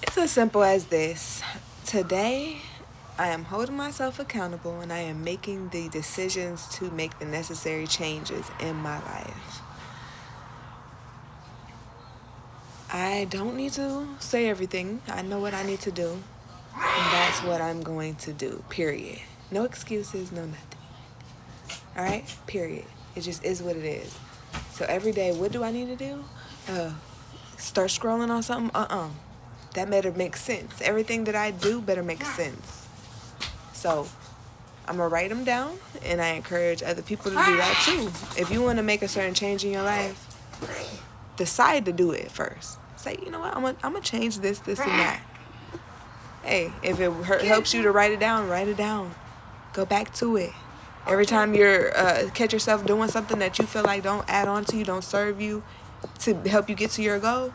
It's as simple as this. Today, I am holding myself accountable and I am making the decisions to make the necessary changes in my life. I don't need to say everything. I know what I need to do. And that's what I'm going to do, period. No excuses, no nothing. All right? Period. It just is what it is. So every day, what do I need to do? Start scrolling on something? That better make sense. Everything that I do better make sense. So I'm going to write them down, and I encourage other people to do that too. If you want to make a certain change in your life, decide to do it first. Say, you know what, I'm going to change this, and that. Hey, if it helps you to write it down, write it down. Go back to it. Every time you're catch yourself doing something that you feel like don't add on to you, don't serve you to help you get to your goal,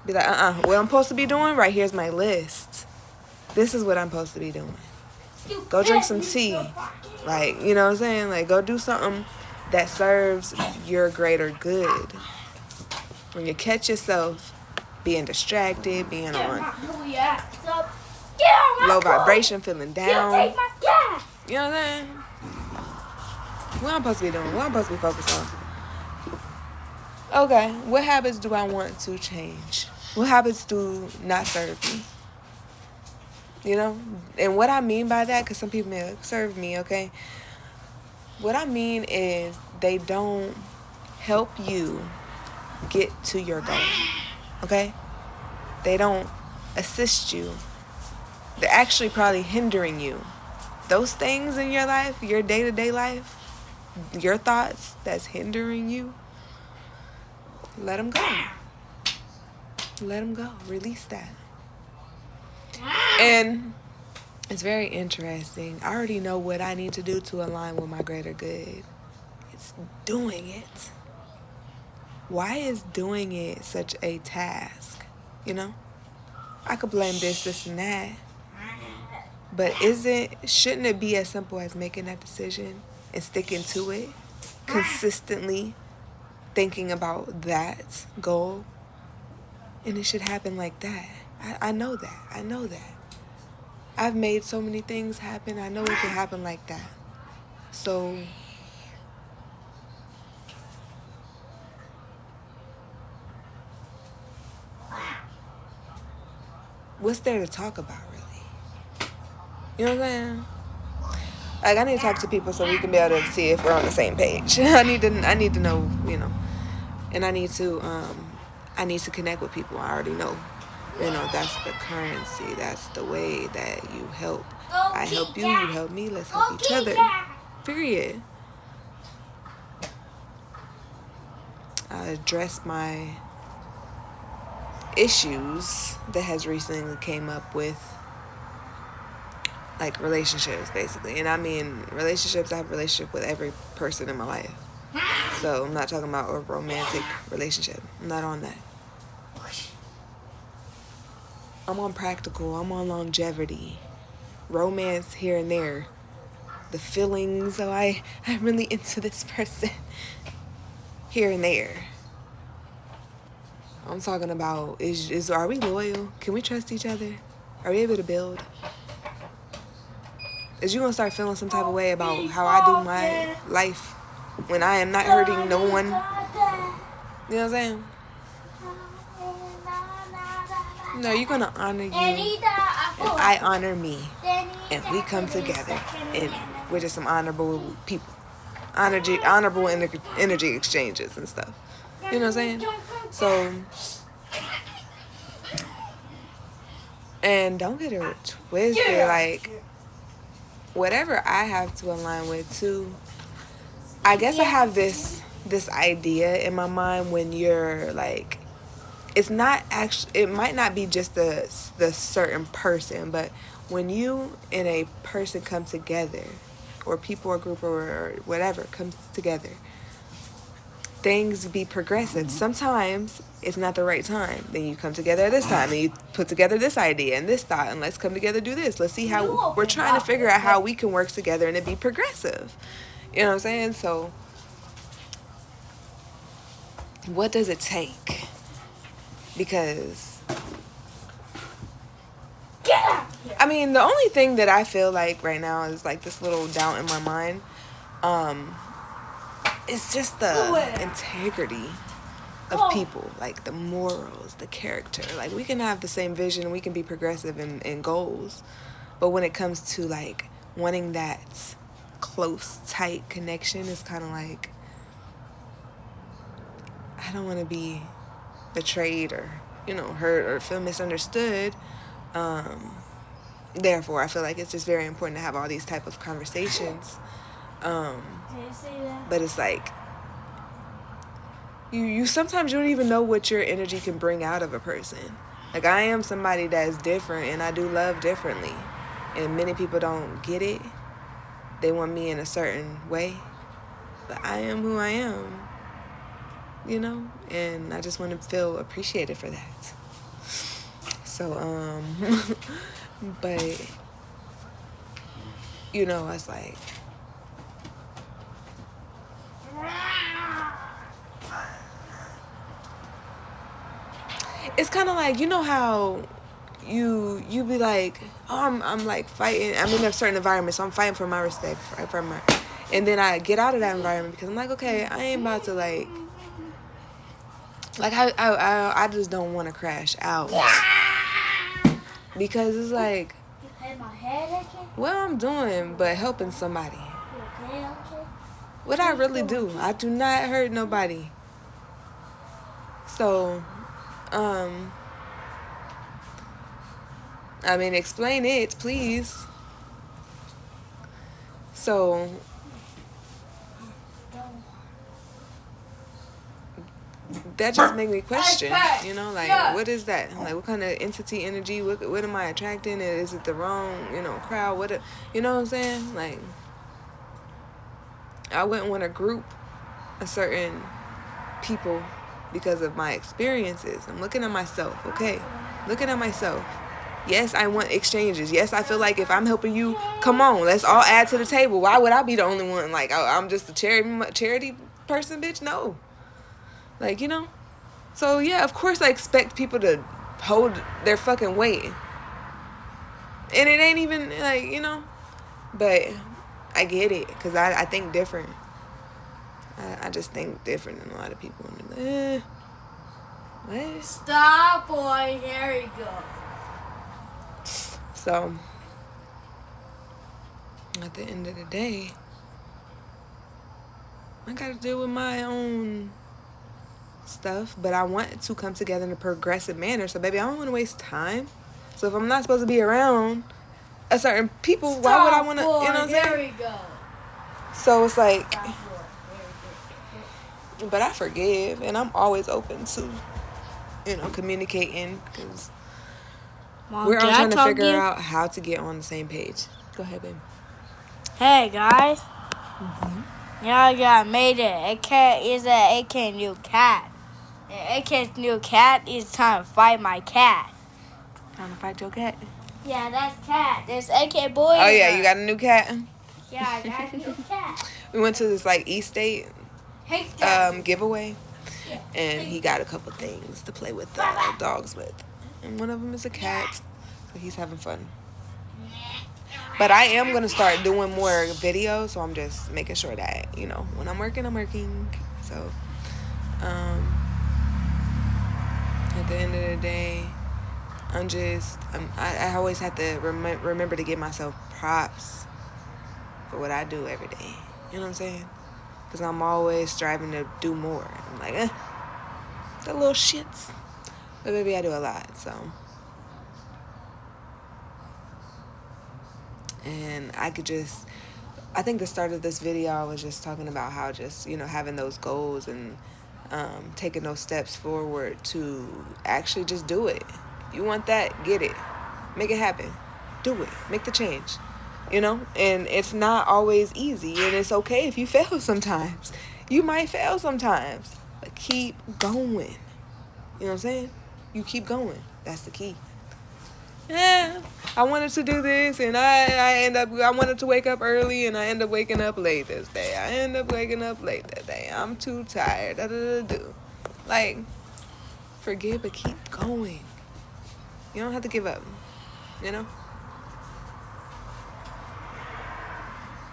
be like, what I'm supposed to be doing, right here's my list. This is what I'm supposed to be doing. Go drink some tea. Like, you know what I'm saying? Like, go do something that serves your greater good. When you catch yourself being distracted, being on low vibration, feeling down, you know what I'm saying? What I'm supposed to be doing? What I'm supposed to be focused on? Okay, what habits do I want to change? What habits do not serve me? You know? And what I mean by that, because some people may serve me, okay? What I mean is they don't help you get to your goal, okay? They don't assist you. They're actually probably hindering you. Those things in your life, your day-to-day life, your thoughts that's hindering you, let them go. Let them go. Release that. And it's very interesting. I already know what I need to do to align with my greater good. It's doing it. Why is doing it such a task? You know? I could blame this, and that. But shouldn't it be as simple as making that decision and sticking to it? Consistently thinking about that goal. And it should happen like that. I know that. I know that. I've made so many things happen. I know it can happen like that. So what's there to talk about, really? You know what I'm saying? Like, I need to talk to people so we can be able to see if we're on the same page. I need to know, you know. And I need to connect with people. I already know. You know, that's the currency. That's the way that you help. I help you, you help me. Let's help each other. Period. I address my issues that has recently came up with, like, relationships, basically. And I mean relationships. I have a relationship with every person in my life. So I'm not talking about a romantic relationship. I'm not on that. I'm on practical. I'm on longevity. Romance here and there. The feelings, I'm really into this person. Here and there. I'm talking about, are we loyal? Can we trust each other? Are we able to build? Is you gonna start feeling some type of way about how I do my life when I am not hurting no one? You know what I'm saying? No, you're gonna honor you, and I honor me, and we come together, and we're just some honorable people, honorable energy exchanges and stuff. You know what I'm saying? So, and don't get it twisted. Like, whatever I have to align with too. I guess I have this idea in my mind when you're like, it's not actually, it might not be just the certain person, but when you and a person come together, or people or group or whatever comes together, things be progressive. Sometimes it's not the right time. Then you come together at this time and you put together this idea and this thought, and let's come together, do this. Let's see how we're trying to figure out how we can work together and it be progressive. You know what I'm saying? So what does it take? Because mean, the only thing that I feel like right now is like this little doubt in my mind. It's just the integrity of people, like the morals, the character. Like, we can have the same vision, we can be progressive in goals, but when it comes to like wanting that close, tight connection, it's kind of like, I don't want to be betrayed or, hurt or feel misunderstood. Therefore, I feel like it's just very important to have all these type of conversations. But it's like, you sometimes you don't even know what your energy can bring out of a person. Like, I am somebody that is different, and I do love differently. And many people don't get it. They want me in a certain way. But I am who I am, and I just want to feel appreciated for that. So, but, it's like, it's kind of like, how you be like, oh, I'm like fighting. I'm in a certain environment, so I'm fighting for my respect, and then I get out of that environment because I'm like, okay, I ain't about to like I just don't want to crash out because it's like, what I'm doing but helping somebody. What I really do, I do not hurt nobody. So, I mean, explain it, please. So, that just made me question, like, what is that? Like, what kind of entity energy? What am I attracting? Is it the wrong, crowd? You know what I'm saying? Like, I wouldn't want to group a certain people because of my experiences. I'm looking at myself, okay? Looking at myself. Yes, I want exchanges. Yes, I feel like if I'm helping you, come on, let's all add to the table. Why would I be the only one? Like, I'm just a charity person, bitch? No. Like, So, yeah, of course I expect people to hold their fucking weight. And it ain't even, like, But I get it, because I think different. I just think different than a lot of people. What? Stop, boy. There you go. So, at the end of the day, I got to deal with my own stuff, but I want to come together in a progressive manner. So, baby, I don't want to waste time. So, if I'm not supposed to be around a certain people, why would I want to, you know what I'm saying? There we go. So, it's like, but I forgive, and I'm always open to, communicating, because we're all trying to figure out how to get on the same page. Go ahead, baby. Hey, guys. Y'all got made it. AK is an AK new cat. And AK's new cat is trying to fight my cat. Trying to fight your cat? Yeah, that's cat. There's AK boy. Oh, yeah, you got a new cat? Yeah, I got a new cat. We went to this, like, East State giveaway, and he got a couple things to play with the dogs with. And one of them is a cat, so he's having fun. But I am going to start doing more videos, so I'm just making sure that, when I'm working, I'm working. So, at the end of the day, I always have to remember to give myself props for what I do every day. You know what I'm saying? Because I'm always striving to do more. I'm like, the little shits. But baby, I do a lot, so. And I think the start of this video, I was just talking about how just, having those goals and taking those steps forward to actually just do it. You want that, get it. Make it happen. Do it. Make the change. And it's not always easy, and it's okay if you fail sometimes. You might fail sometimes, but keep going. You know what I'm saying? You keep going. That's the key. Yeah, I wanted to do this, and I wanted to wake up early, and I end up waking up late this day. I end up waking up late that day. I'm too tired. Like, forgive, but keep going. You don't have to give up,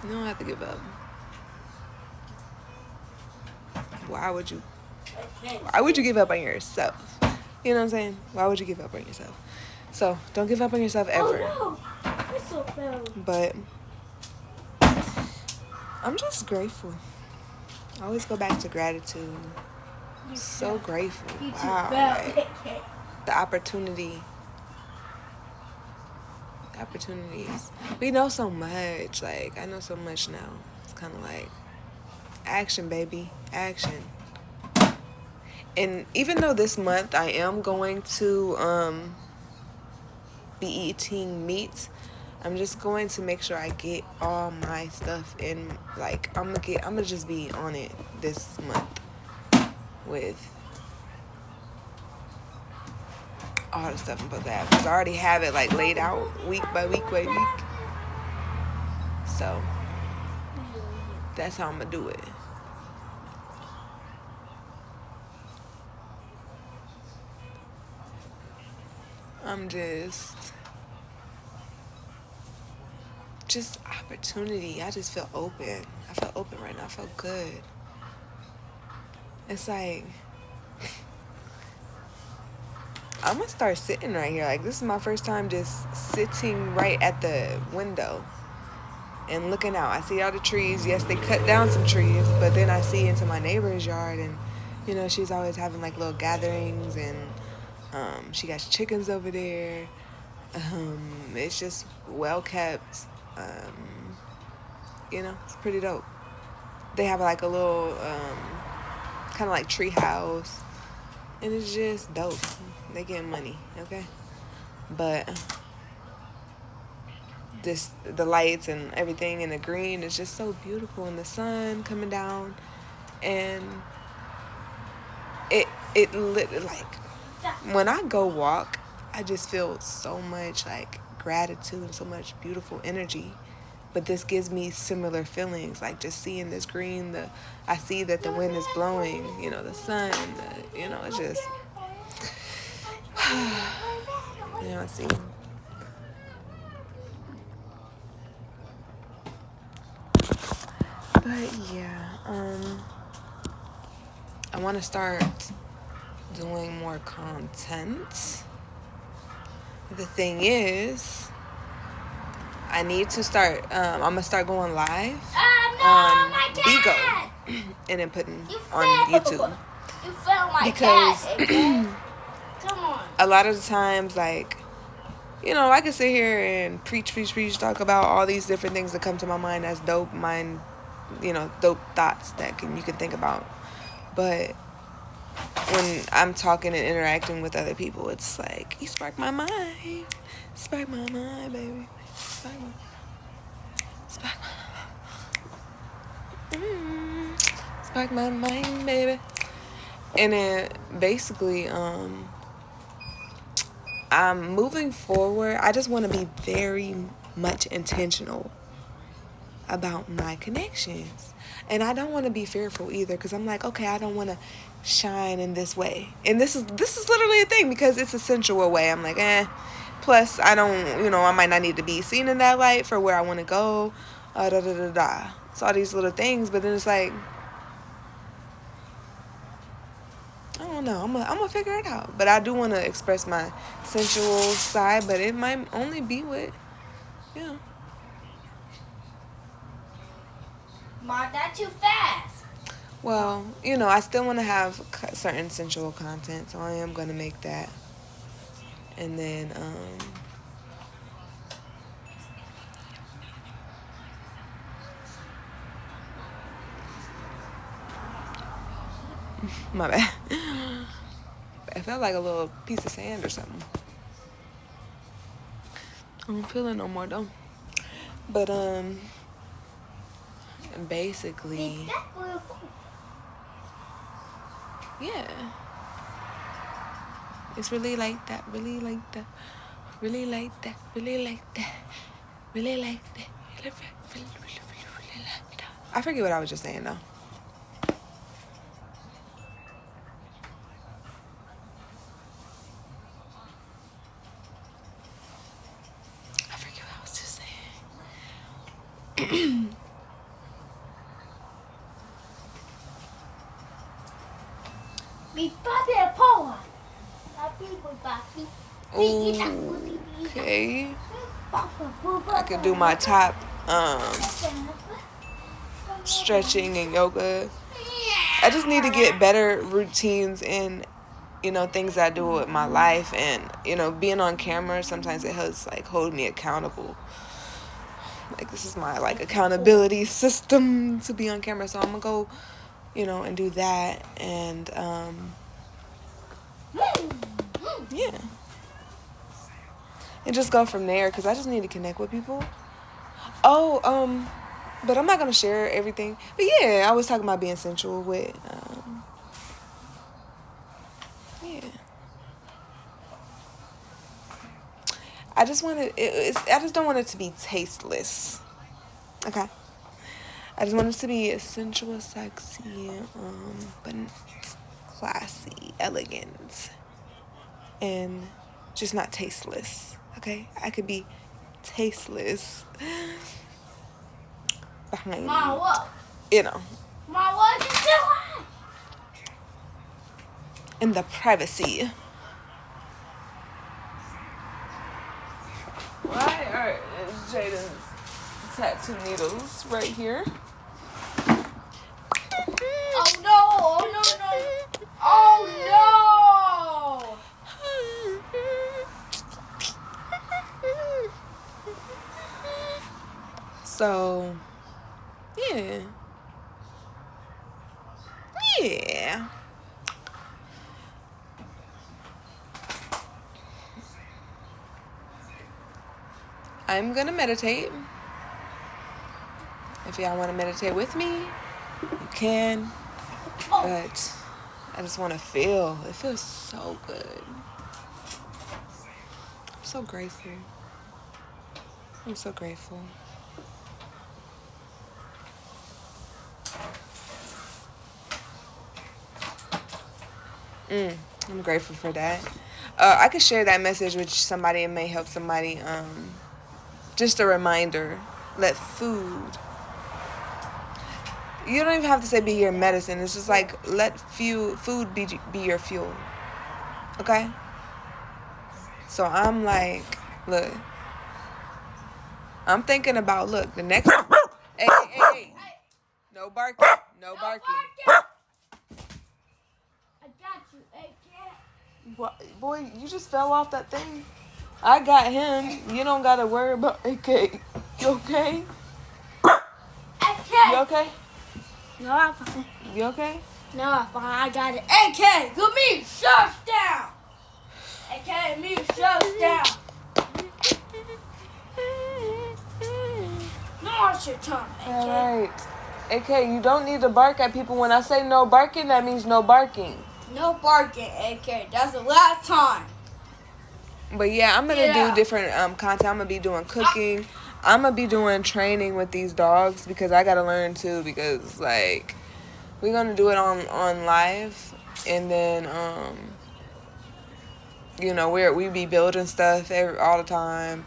You don't have to give up. Why would you? Why would you give up on yourself? You know what I'm saying? Why would you give up on yourself? So don't give up on yourself ever. Oh, no. It's so bad. But I'm just grateful. I always go back to gratitude. So grateful. Wow. Like, the opportunities. We know so much. Like, I know so much now. It's kind of like action, baby. Action. And even though this month I am going to be eating meat, I'm just going to make sure I get all my stuff in. Like, I'm gonna just be on it this month with all the stuff I'm supposed to have, because I already have it like laid out week by week by week. So that's how I'm gonna do it. I'm just opportunity. I just feel open. I feel open right now. I feel good. It's like I'm gonna start sitting right here. Like, this is my first time just sitting right at the window and looking out. I see all the trees. Yes, they cut down some trees, but then I see into my neighbor's yard, and you know, she's always having like little gatherings, and she got chickens over there. It's just well kept. You know, it's pretty dope. They have like a little kind of like tree house, and it's just dope. They getting money, okay? But the lights and everything and the green is just so beautiful, and the sun coming down, and it lit. Like, when I go walk, I just feel so much like gratitude and so much beautiful energy. But this gives me similar feelings, like just seeing this green. I see that the wind is blowing, you know, the sun. You know, it's just, you know, I see. But yeah, I want to start doing more content. The thing is, I need to start, I'm going to start going live on Bigo and then putting on YouTube. You fell my Because cat. Come on. a lot of the times, like, you know, I can sit here and preach, talk about all these different things that come to my mind as dope dope thoughts that you can think about. But when I'm talking and interacting with other people, it's like, you spark my mind. Spark my mind, baby. Spark my mind, baby. And then basically, I'm moving forward. I just want to be very much intentional about my connections. And I don't want to be fearful either, because I'm like, okay, I don't want to shine in this way. And this is literally a thing, because it's a sensual way. I'm like, plus I don't, you know, I might not need to be seen in that light for where I want to go. It's all these little things, but then it's like, I don't know. I'm gonna figure it out. But I do want to express my sensual side, but it might only be with, you know. Mom, that's too fast. Well, you know, I still want to have certain sensual content, so I am going to make that. And then, my bad. It felt like a little piece of sand or something. I don't feel it no more, though. But, basically, yeah. It's really like that, really like that, really like that, really like that, really like that, really like that. I forget what I was just saying, though. I forget what I was just saying. Okay. I could do my top stretching and yoga. I just need to get better routines in, things I do with my life, and, being on camera, sometimes it helps like hold me accountable. Like, this is my like accountability system to be on camera. So I'm gonna go, and do that, and yeah. And just go from there, because I just need to connect with people. Oh, but I'm not gonna share everything. But yeah, I was talking about being sensual with yeah. I just want I just don't want it to be tasteless. Okay. I just want it to be sensual, sexy, but classy, elegant, and just not tasteless. Okay? I could be tasteless behind, Mom, what? Mom, what you doing? in the privacy. Why are Jaden's tattoo needles right here? Oh no! Oh no! No! Oh no! So, yeah. Yeah. I'm gonna meditate. If y'all want to meditate with me, you can. But I just want to feel. It feels so good. I'm so grateful. I'm so grateful. I'm grateful for that. I could share that message with somebody. It may help somebody. Just a reminder. Let food. You don't even have to say be your medicine. It's just like let food be your fuel. Okay? So I'm like, look. I'm thinking about, look, the next... Hey. No barking. No barking. I got you, AK. What, boy, you just fell off that thing. I got him. You don't got to worry about AK. You okay? AK. You okay? No, I'm fine. You okay? No, I'm fine. I got it. AK, give me shuts down. AK, me shuts down. No, it's your tongue, AK. All right. AK, you don't need to bark at people. When I say no barking, that means no barking. No barking, AK. That's the last time. But yeah, I'm going to do different content. I'm going to be doing cooking. I'm going to be doing training with these dogs because I got to learn too, because like we're going to do it on live, and then we be building stuff all the time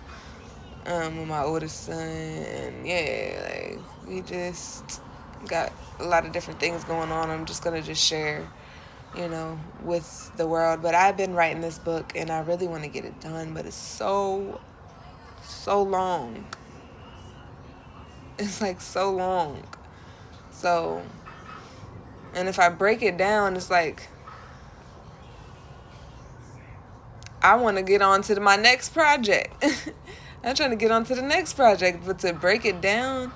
with my oldest son, and yeah, like we just got a lot of different things going on. I'm just going to just share with the world. But I've been writing this book and I really want to get it done, but it's so long. It's like so long. So, and if I break it down, it's like I want to get on to my next project. I'm trying to get on to the next project, but to break it down,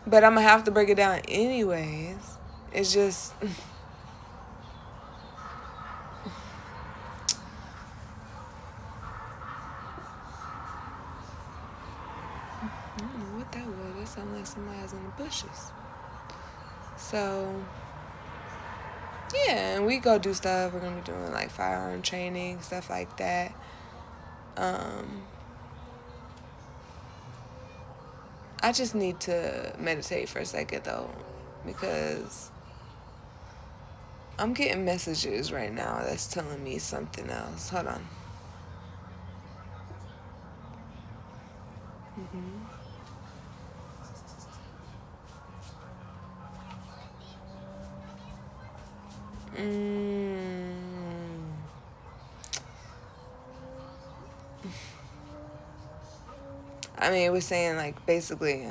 but I'm going to have to break it down anyways. It's just... I don't know what that was. That sounded like somebody was in the bushes. So, yeah, and we go do stuff. We're going to be doing like firearm training, stuff like that. I just need to meditate for a second though, because I'm getting messages right now that's telling me something else. Hold on. I mean, it was saying like basically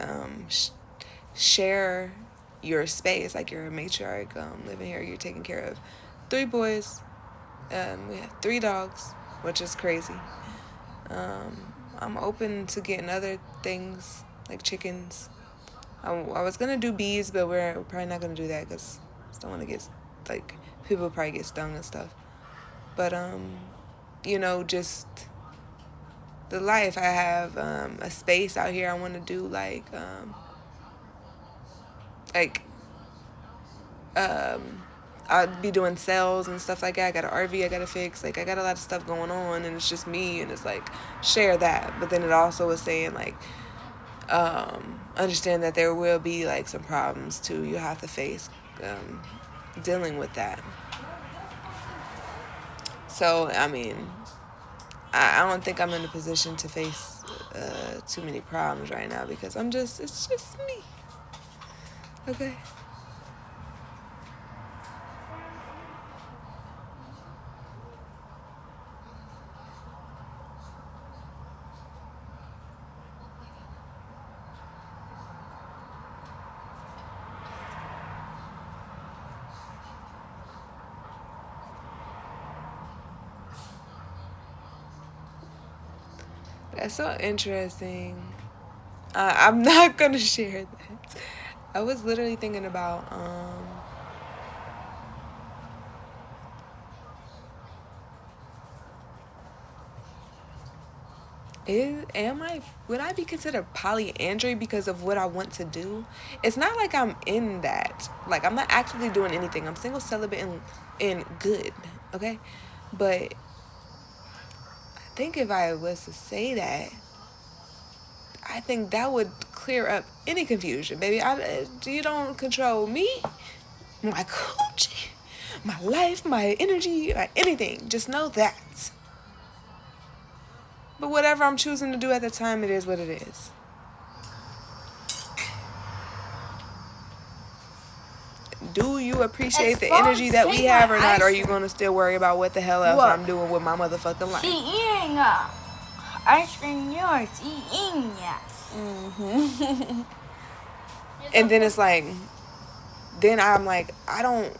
share your space, like you're a matriarch living here, you're taking care of 3 boys, we have 3 dogs, which is crazy. I'm open to getting other things like chickens. I was gonna do bees, but we're probably not gonna do that because I don't want to get like people probably get stung and stuff. But just the life. I have a space out here. I want to do like I'd be doing sales and stuff like that. I got an RV I gotta fix. Like I got a lot of stuff going on, and it's just me, and it's like share that. But then it also was saying like understand that there will be like some problems too. You have to face dealing with that. So I mean, I don't think I'm in a position to face too many problems right now because it's just me. Okay. That's so interesting. I'm not gonna share that. I was literally thinking about would I be considered polyandry because of what I want to do? It's not like I'm in that. Like I'm not actively doing anything. I'm single, celibate, and good. Okay, but I think if I was to say that, I think that would clear up any confusion, baby. You don't control me, my coach, my life, my energy, anything. Just know that. But whatever I'm choosing to do at the time, it is what it is. Do you appreciate the energy that we have or not? Or are you going to still worry about what the hell else I'm doing with my motherfucking life? She eating ice cream yours. Eating it. Mm-hmm. And then it's like, then I'm like,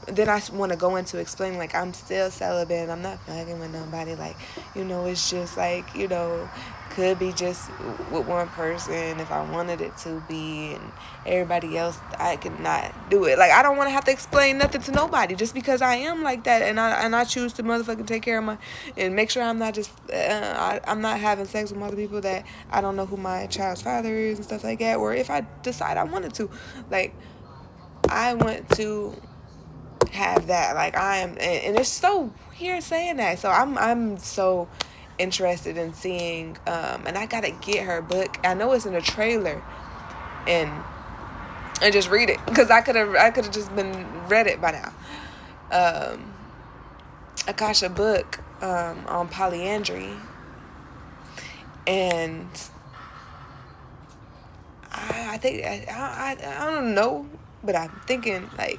then I want to go into explaining, like, I'm still celibate, I'm not fucking with nobody, like, it's just, like, could be just with one person if I wanted it to be, and everybody else, I could not do it. Like, I don't want to have to explain nothing to nobody just because I am like that, and I choose to motherfucking take care of and make sure I'm not just, I'm not having sex with other people that I don't know who my child's father is and stuff like that, or if I decide I wanted to, like, I want to have that. Like I am, and it's so weird saying that. So I'm so interested in seeing, and I gotta get her book. I know it's in a trailer, and just read it because I could have just been read it by now. Akasha book on polyandry, and I think I don't know. But I'm thinking, like,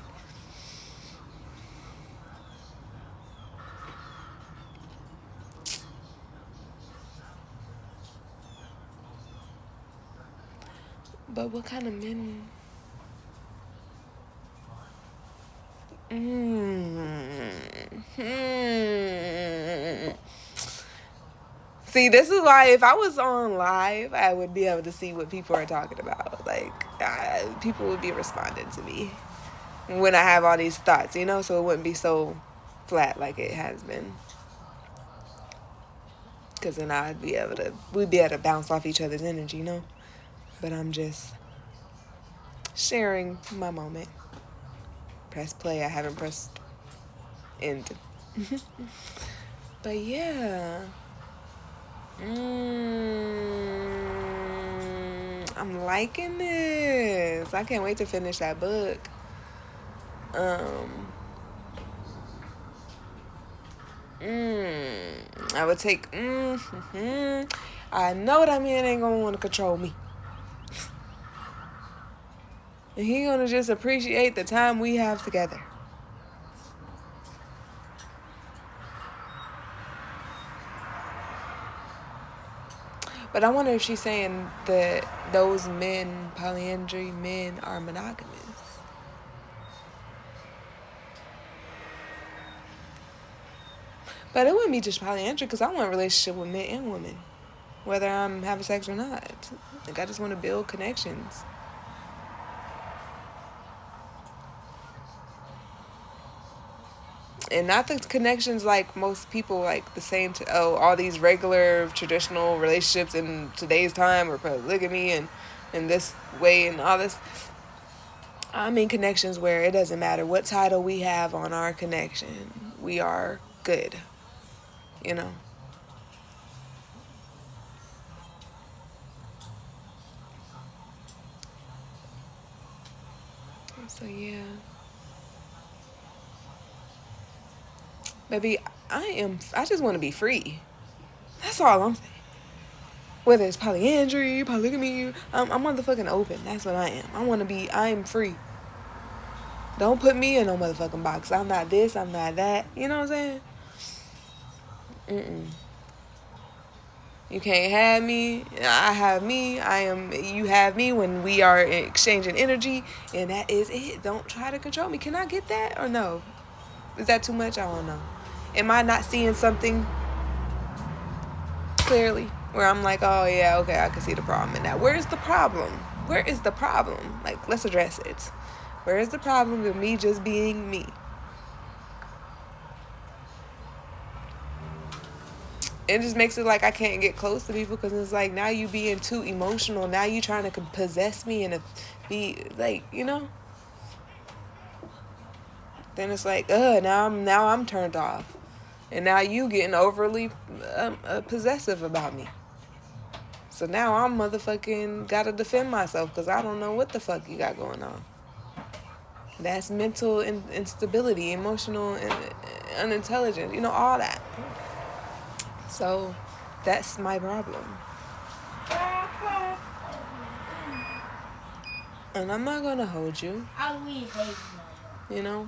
but what kind of men? See, this is why if I was on live, I would be able to see what people are talking about. Like, people would be responding to me when I have all these thoughts, so it wouldn't be so flat like it has been. Because then we'd be able to bounce off each other's energy, But I'm just sharing my moment. Press play. I haven't pressed end. But yeah. I'm liking this. I can't wait to finish that book. I would take. I know that man ain't gonna want to control me. And he gonna just appreciate the time we have together. But I wonder if she's saying that those men, polyandry men, are monogamous. But it wouldn't be just polyandry because I want a relationship with men and women, whether I'm having sex or not. Like, I just want to build connections. And not the connections like most people like the same all these regular traditional relationships in today's time or polygamy and in this way and all this. I mean connections where it doesn't matter what title we have on our connection, we are good, you know. So yeah, baby, I just want to be free. That's all I'm saying. Whether it's polyandry, polygamy, I'm motherfucking open. That's what I am. I am free. Don't put me in no motherfucking box. I'm not this, I'm not that. You know what I'm saying? You can't have me. I have me. You have me when we are exchanging energy, and that is it. Don't try to control me. Can I get that or no? Is that too much? I don't know. Am I not seeing something clearly where I'm like, oh yeah, okay, I can see the problem in that? Where is the problem? Where is the problem? Like, let's address it. Where is the problem with me just being me? It just makes it like I can't get close to people because it's like now you being too emotional. Now you trying to possess me and be like, you know. Then it's like, now I'm turned off, and now you getting overly possessive about me. So now I'm motherfucking gotta defend myself because I don't know what the fuck you got going on. That's mental instability, emotional unintelligence, you know, all that. So that's my problem. And I'm not gonna hold you. You know,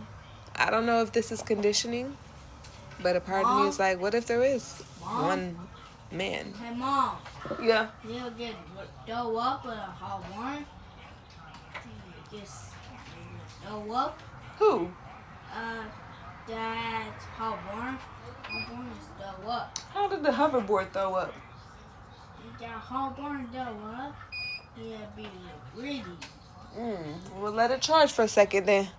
I don't know if this is conditioning, but a part of me is like, what if there is one man? Hey, Mom. Yeah. You'll get dough up or hot water. Just dough up. Who? That's hot water. Hot water is dough up. How did the hoverboard throw up? You got hot water dough up. Yeah, be ready. We'll let it charge for a second then.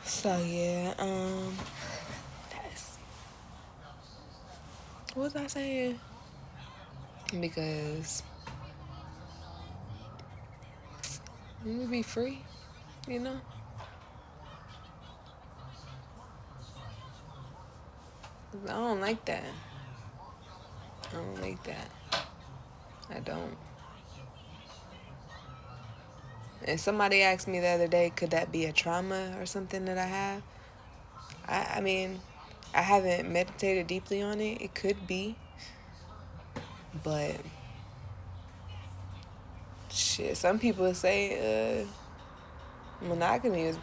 So yeah, that's what was I saying? Because we would be free, you know. I don't like that. I don't like that. I don't. And somebody asked me the other day, could that be a trauma or something that I have? I mean, I haven't meditated deeply on it. It could be. But, shit, some people say monogamy is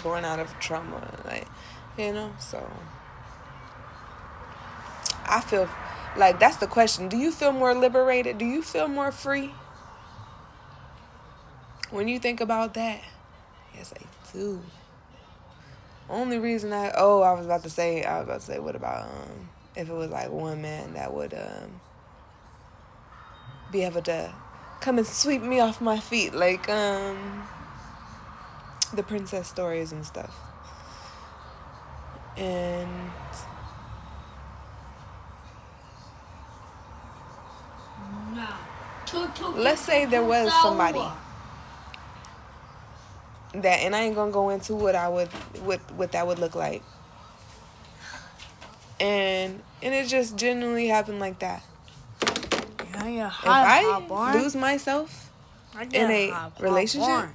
born out of trauma. Like, you know, so. I feel like that's the question. Do you feel more liberated? Do you feel more free? When you think about that, yes, I do. Only reason I was about to say, what about if it was like one man that would be able to come and sweep me off my feet, like the princess stories and stuff. And let's say there was somebody that, and I ain't gonna go into what that would look like, and it just genuinely happened like that. If I lose myself in a relationship,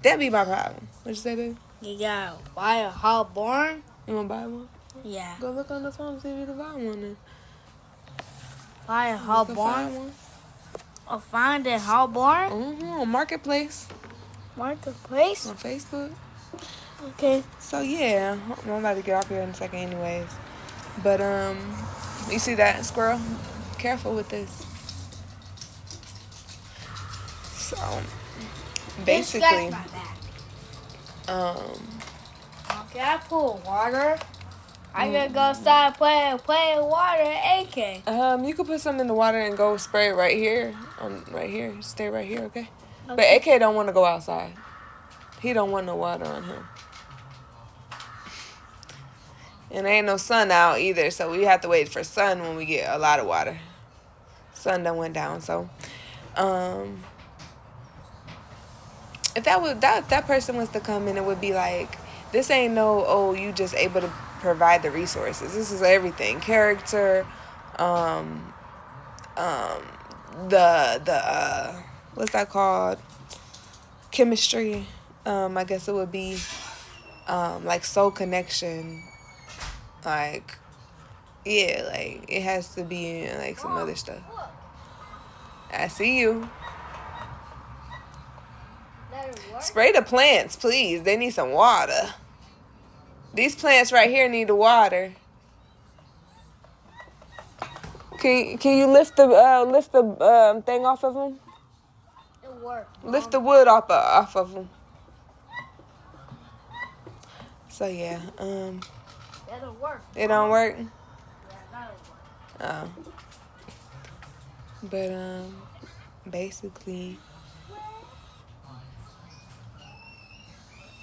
that'd be my problem. What'd you say, baby? You gotta buy a hot barn. You wanna buy one? Yeah. Go look on the phone and see if you can buy one then. Buy a hot barn. Or find a hot barn? On Marketplace. Marketplace? On Facebook. Okay. So yeah, I'm about to get off here in a second anyways. But You see that, squirrel? Careful with this. So, It scratched basically, my back. Can I pull water? I gotta go outside play water, AK. You could put some in the water and go spray it right here. Right here. Stay right here, okay? But Okay. AK don't want to go outside. He don't want no water on him. And there ain't no sun out either, so we have to wait for sun when we get a lot of water. Sun done went down, so if that person was to come in, it would be like, this ain't no, oh, you just able to provide the resources. This is everything. Character, the what's that called? Chemistry. I guess it would be like soul connection. Like, yeah, like it has to be like some other stuff. I see you. Spray the plants, please. They need some water. These plants right here need the water. Can you lift the thing off of them? It worked. Lift the wood off of them. So yeah, That'll work. it don't work. Yeah, that'll work. Oh. But basically,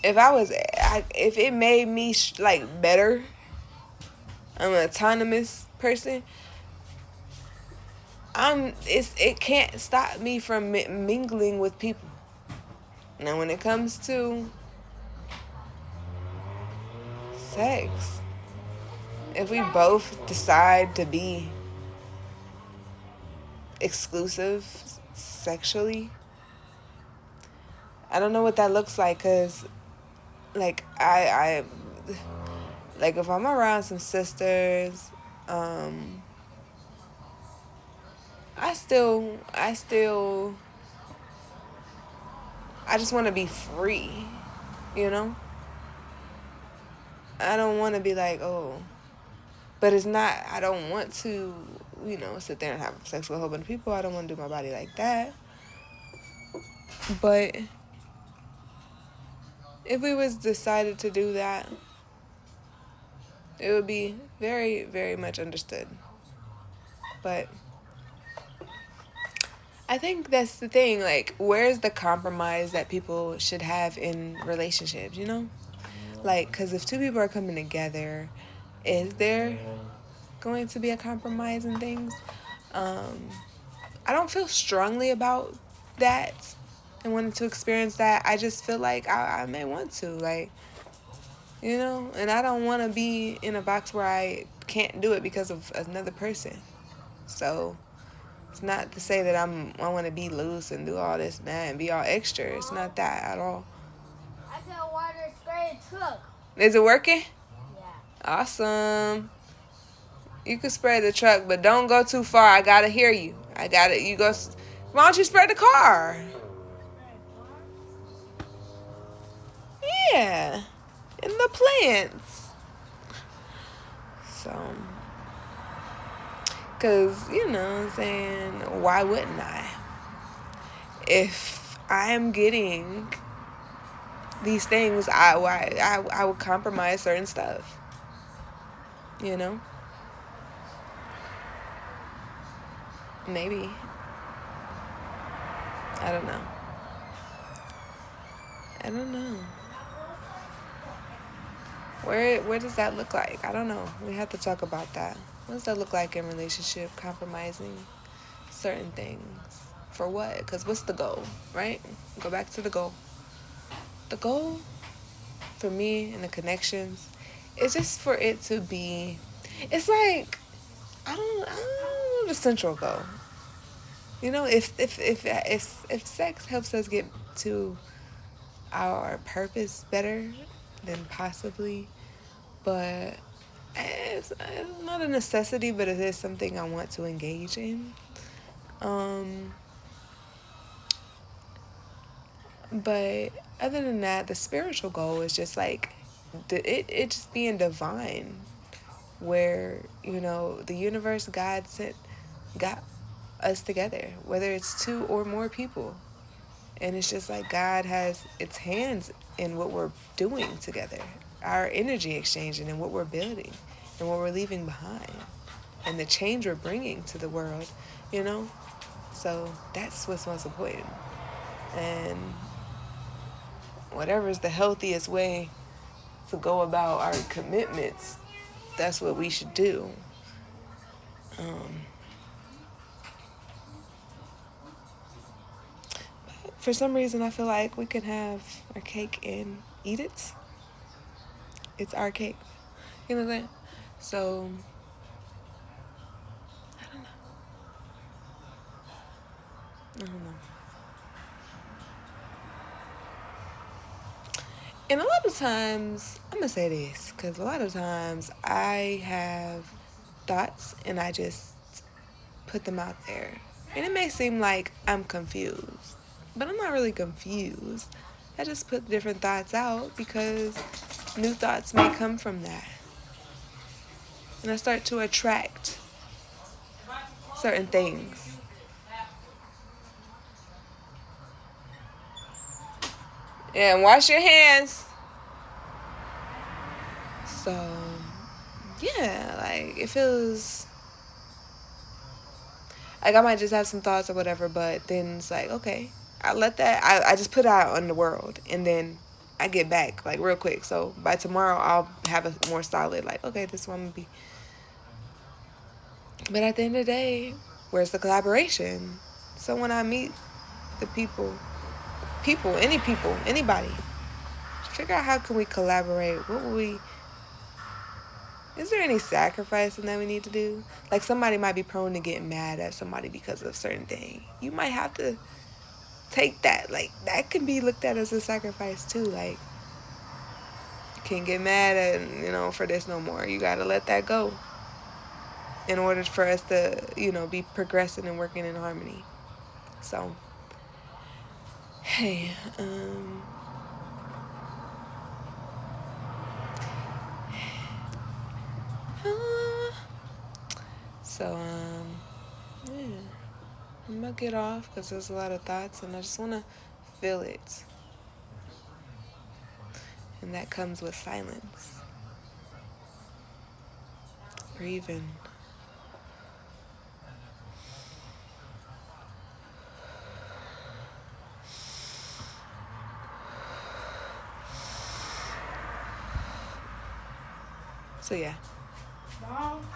if it made me like better, I'm an autonomous person. It can't stop me from mingling with people. Now, when it comes to sex, if we both decide to be exclusive sexually, I don't know what that looks like, cause like I like if I'm around some sisters, I just want to be free, you know? I don't want to be like, oh, but it's not, I don't want to, sit there and have sex with a whole bunch of people. I don't want to do my body like that. But if we was decided to do that, it would be very, very much understood. But I think that's the thing, like, where's the compromise that people should have in relationships, Like, because if two people are coming together, is there going to be a compromise in things? I don't feel strongly about that and wanting to experience that. I just feel like I may want to, like, and I don't want to be in a box where I can't do it because of another person. So it's not to say that I want to be loose and do all this, man, and be all extra. It's not that at all. I can water spray a truck. Is it working? Yeah. Awesome. You can spray the truck, but don't go too far. I gotta hear you. You go. Why don't you spray the car? Yeah. And the plants. So. Because, what I'm saying, why wouldn't I? If I'm getting these things, I would compromise certain stuff. Maybe. I don't know. Where does that look like? I don't know. We have to talk about that. What does that look like in relationship? Compromising certain things. For what? Because what's the goal, right? Go back to the goal. The goal for me and the connections is just for it to be, it's like, I don't know the central goal. If sex helps us get to our purpose better, then possibly. But it's not a necessity, but it is something I want to engage in. But other than that, the spiritual goal is just like it just being divine where, the universe, God got us together, whether it's two or more people. And it's just like God has its hands in what we're doing together, our energy exchanging and what we're building and what we're leaving behind and the change we're bringing to the world, you know? So that's what's most important. And whatever is the healthiest way to go about our commitments, that's what we should do. For some reason, I feel like we can have our cake and eat it. It's our cake. You know what I'm saying? So, I don't know. And a lot of times, I'm going to say this, because a lot of times I have thoughts and I just put them out there. And it may seem like I'm confused, but I'm not really confused. I just put different thoughts out because new thoughts may come from that. And I start to attract certain things. Yeah, and wash your hands. So, yeah, like it feels like I might just have some thoughts or whatever, but then it's like, okay, I just put it out on the world and then I get back like real quick. So by tomorrow I'll have a more solid, like, okay, this one would be. But at the end of the day, where's the collaboration? So when I meet the anybody, figure out how can we collaborate? What will we? Is there any sacrificing that we need to do? Like somebody might be prone to get mad at somebody because of a certain thing. You might have to take that. Like that can be looked at as a sacrifice too. Like you can't get mad at for this no more. You gotta let that go in order for us to be progressing and working in harmony. So hey, so yeah, I'm gonna get off because there's a lot of thoughts and I just wanna feel it, and that comes with silence. Breathing. So yeah. Mom?